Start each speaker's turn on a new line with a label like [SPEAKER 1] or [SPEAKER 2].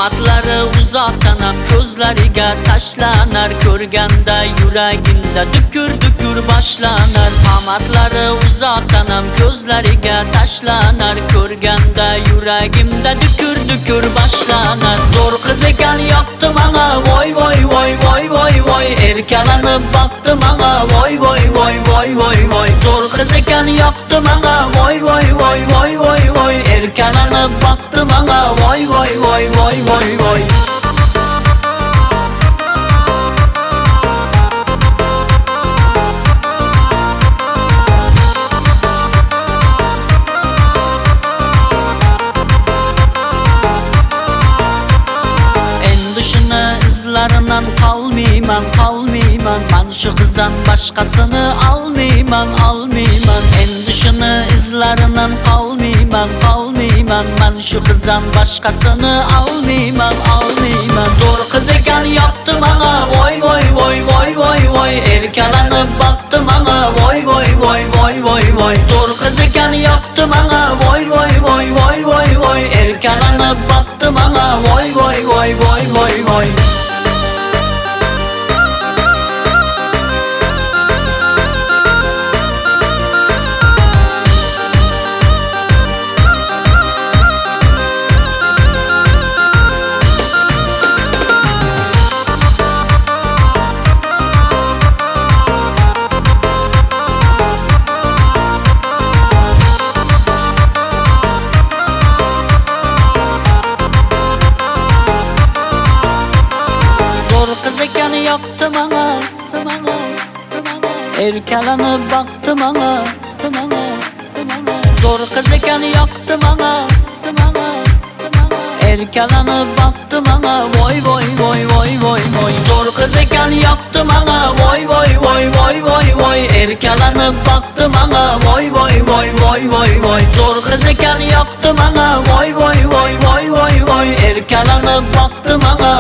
[SPEAKER 1] Qamatlari uzoqdanam ko'zlariga tashlanar, ko'rganda yuragimda dukur boshlanar. Qamatlari uzoqdanam ko'zlariga tashlanar, ko'rganda yuragimda dukur boshlanar. Zo'r qiz ekan yoqdi menga, voy voy voy voy voy voy. Erkalanib boqdi menga, voy voy voy voy voy voy. Zo'r qiz ekan yoqdi menga, voy voy voy voy voy voy. Erkalanib boqdi menga, voy voy voy voy voy voy. Shuni izlaridan qolmayman, men shu qizdan boshqasini olmayman. Endi shuni izlaridan qolmayman, men shu qizdan boshqasini olmayman. Zo'r qiz ekan yoqdi menga, voy voy voy voy voy voy. Erkalanib boqdi menga, voy voy voy voy voy voy. Zo'r qiz ekan yoqdi menga, voy voy voy voy voy voy. Erkalanib boqdi menga, voy voy voy voy voy voy. Qiz ekan yoqdi menga, erkalanib boqdi menga. Zo'r qiz ekan yoqdi menga, erkalanib boqdi menga, voy voy voy voy voy voy. Zo'r qiz ekan yoqdi menga, voy voy voy voy voy voy. Erkalanib boqdi menga, voy voy voy voy voy voy. Zo'r qiz ekan yoqdi menga, voy voy voy voy voy voy. Erkalanib boqdi menga.